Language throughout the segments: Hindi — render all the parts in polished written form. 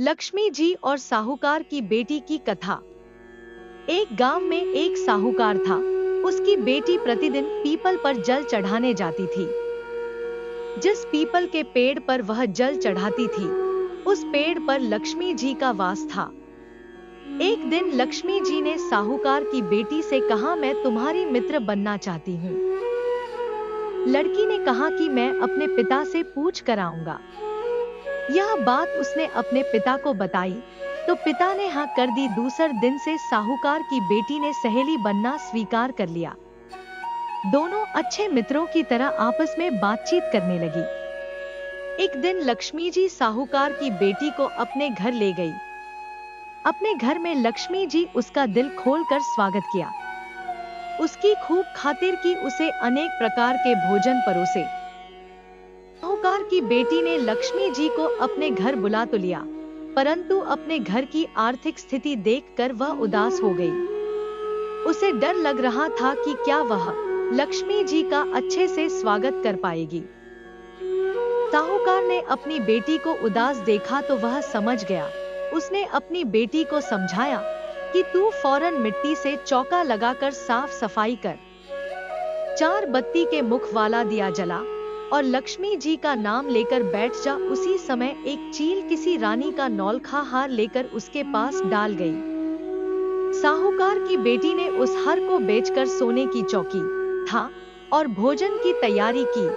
लक्ष्मी जी और साहूकार की बेटी की कथा। एक गांव में एक साहूकार था। उसकी बेटी प्रतिदिन पीपल पर जल चढ़ाने जाती थी। जिस पीपल के पेड़ पर वह जल चढ़ाती थी, उस पेड़ पर लक्ष्मी जी का वास था। एक दिन लक्ष्मी जी ने साहूकार की बेटी से कहा, मैं तुम्हारी मित्र बनना चाहती हूँ। लड़की ने कहा कि मैं अपने पिता से पूछ कर आऊंगा। यह बात उसने अपने पिता को बताई तो पिता ने हाँ कर दी। दूसरे दिन से साहूकार की बेटी ने सहेली बनना स्वीकार कर लिया। दोनों अच्छे मित्रों की तरह आपस में बातचीत करने लगी। एक दिन लक्ष्मी जी साहूकार की बेटी को अपने घर ले गई। अपने घर में लक्ष्मी जी उसका दिल खोलकर स्वागत किया। उसकी खूब खातिर की, उसे अनेक प्रकार के भोजन परोसे। साहूकार की बेटी ने लक्ष्मी जी को अपने घर बुला तो लिया, परंतु अपने घर की आर्थिक स्थिति देखकर वह उदास हो गई। उसे डर लग रहा था कि क्या वह लक्ष्मी जी का अच्छे से स्वागत कर पाएगी। साहूकार ने अपनी बेटी को उदास देखा तो वह समझ गया। उसने अपनी बेटी को समझाया कि तू फौरन मिट्टी से चौका लगाकर साफ सफाई कर, 4 बत्ती के मुख वाला दिया जला और लक्ष्मी जी का नाम लेकर बैठ जा। उसी समय एक चील किसी रानी का नौलखा हार लेकर उसके पास डाल गई। साहूकार की बेटी ने उस हार को बेचकर सोने की चौकी था और भोजन की तैयारी की।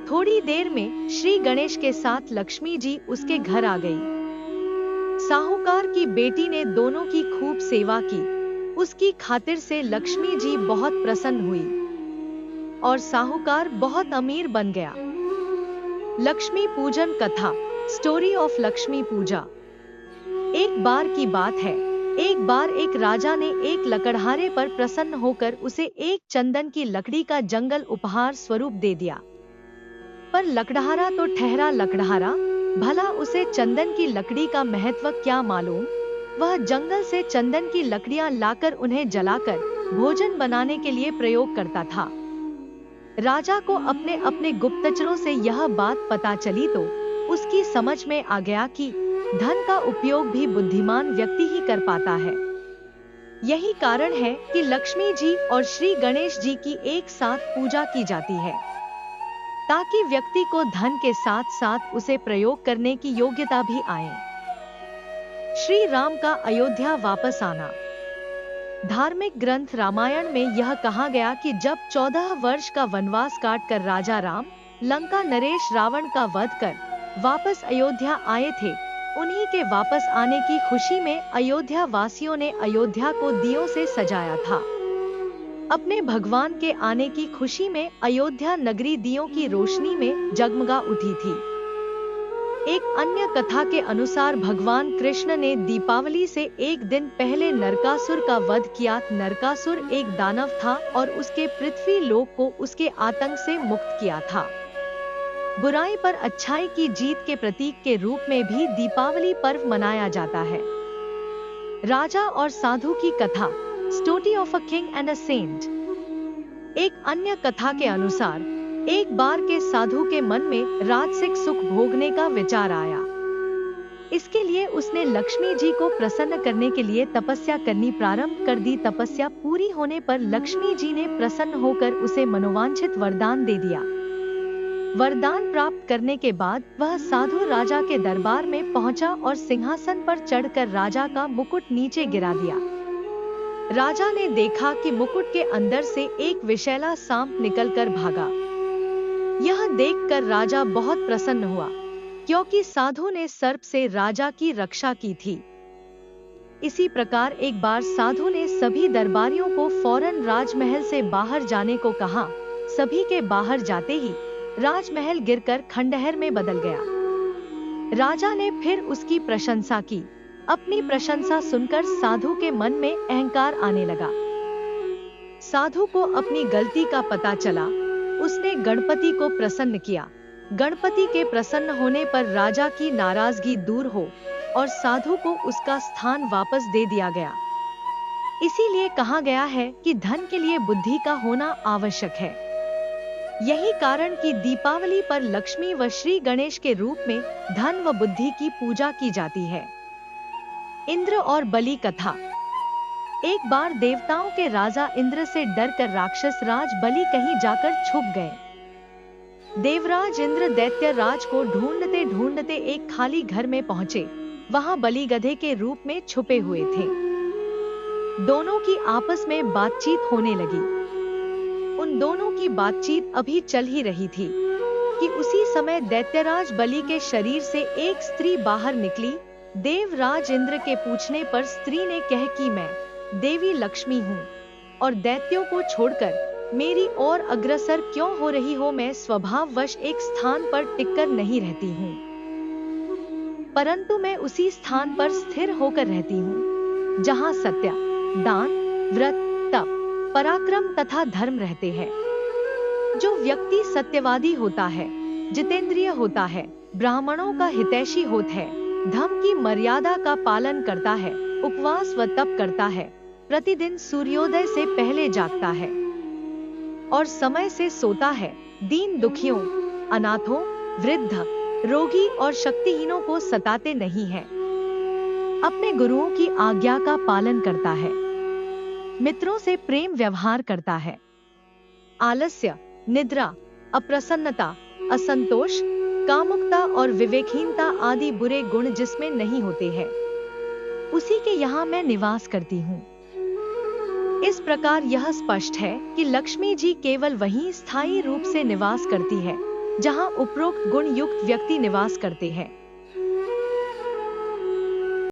थोड़ी देर में श्री गणेश के साथ लक्ष्मी जी उसके घर आ गई। साहूकार की बेटी ने दोनों की खूब सेवा की। उसकी खातिर से लक्ष्मी जी बहुत प्रसन्न हुई और साहूकार बहुत अमीर बन गया। लक्ष्मी पूजन कथा, स्टोरी ऑफ लक्ष्मी पूजा। एक बार की बात है, एक बार एक राजा ने एक लकड़हारे पर प्रसन्न होकर उसे एक चंदन की लकड़ी का जंगल उपहार स्वरूप दे दिया। पर लकड़हारा तो ठहरा लकड़हारा, भला उसे चंदन की लकड़ी का महत्व क्या मालूम। वह जंगल से चंदन की लकड़ियां लाकर उन्हें जलाकर भोजन बनाने के लिए प्रयोग करता था। राजा को अपने अपने गुप्तचरों से यह बात पता चली तो उसकी समझ में आ गया कि धन का उपयोग भी बुद्धिमान व्यक्ति ही कर पाता है। यही कारण है कि लक्ष्मी जी और श्री गणेश जी की एक साथ पूजा की जाती है, ताकि व्यक्ति को धन के साथ साथ उसे प्रयोग करने की योग्यता भी आए। श्री राम का अयोध्या वापस आना। धार्मिक ग्रंथ रामायण में यह कहा गया कि जब 14 वर्ष का वनवास काट कर राजा राम लंका नरेश रावण का वध कर वापस अयोध्या आए थे, उन्हीं के वापस आने की खुशी में अयोध्या वासियों ने अयोध्या को दियों से सजाया था। अपने भगवान के आने की खुशी में अयोध्या नगरी दियों की रोशनी में जगमगा उठी थी। एक अन्य कथा के अनुसार भगवान कृष्ण ने दीपावली से एक दिन पहले नरकासुर का वध किया। नरकासुर एक दानव था और उसके पृथ्वी लोक को उसके आतंक से मुक्त किया था। बुराई पर अच्छाई की जीत के प्रतीक के रूप में भी दीपावली पर्व मनाया जाता है। राजा और साधु की कथा, story of a king and a saint. एक अन्य कथा के अनुसार एक बार के साधु के मन में राजसिक सुख भोगने का विचार आया। इसके लिए उसने लक्ष्मी जी को प्रसन्न करने के लिए तपस्या करनी प्रारंभ कर दी। तपस्या पूरी होने पर लक्ष्मी जी ने प्रसन्न होकर उसे मनोवांछित वरदान दे दिया। वरदान प्राप्त करने के बाद वह साधु राजा के दरबार में पहुंचा और सिंहासन पर चढ़कर राजा का मुकुट नीचे गिरा दिया। राजा ने देखा कि मुकुट के अंदर से एक विषैला सांप निकलकर भागा। यह देखकर राजा बहुत प्रसन्न हुआ, क्योंकि साधु ने सर्प से राजा की रक्षा की थी। इसी प्रकार एक बार साधु ने सभी दरबारियों को फौरन राजमहल से बाहर जाने को कहा। सभी के बाहर जाते ही राजमहल गिरकर खंडहर में बदल गया। राजा ने फिर उसकी प्रशंसा की। अपनी प्रशंसा सुनकर साधु के मन में अहंकार आने लगा। साधु को अपनी गलती का पता चला। उसने गणपति को प्रसन्न किया। गणपति के प्रसन्न होने पर राजा की नाराजगी दूर हो और साधु को उसका स्थान वापस दे दिया गया। इसीलिए कहा गया है कि धन के लिए बुद्धि का होना आवश्यक है। यही कारण कि दीपावली पर लक्ष्मी व श्री गणेश के रूप में धन व बुद्धि की पूजा की जाती है। इंद्र और बलि कथा। एक बार देवताओं के राजा इंद्र से डरकर राक्षस राज बलि कहीं जाकर छुप गए। देवराज इंद्र दैत्य राज को ढूंढते ढूंढते एक खाली घर में पहुंचे। वहां बलि गधे के रूप में छुपे हुए थे। दोनों की आपस में बातचीत होने लगी। उन दोनों की बातचीत अभी चल ही रही थी कि उसी समय दैत्यराज बलि के शरीर से एक स्त्री बाहर निकली। देवराज इंद्र के पूछने पर स्त्री ने कहा कि मैं देवी लक्ष्मी हूँ और दैत्यों को छोड़कर मेरी ओर अग्रसर क्यों हो रही हो। मैं स्वभाववश एक स्थान पर टिककर नहीं रहती हूँ, परंतु मैं उसी स्थान पर स्थिर होकर रहती हूँ जहाँ सत्य, दान, व्रत, तप, पराक्रम तथा धर्म रहते हैं। जो व्यक्ति सत्यवादी होता है, जितेंद्रिय होता है, ब्राह्मणों का हितैषी होता है, धर्म की मर्यादा का पालन करता है, उपवास व तप करता है, प्रतिदिन सूर्योदय से पहले जागता है और समय से सोता है, दीन दुखियों, अनाथों, वृद्ध, रोगी और शक्तिहीनों को सताते नहीं है, अपने गुरुओं की आज्ञा का पालन करता है, मित्रों से प्रेम व्यवहार करता है, आलस्य, निद्रा, अप्रसन्नता, असंतोष, कामुकता और विवेकहीनता आदि बुरे गुण जिसमें नहीं होते हैं, उसी के यहाँ मैं निवास करती हूँ। इस प्रकार यह स्पष्ट है कि लक्ष्मी जी केवल वहीं स्थायी रूप से निवास करती है जहाँ उपरोक्त गुण युक्त व्यक्ति निवास करते हैं।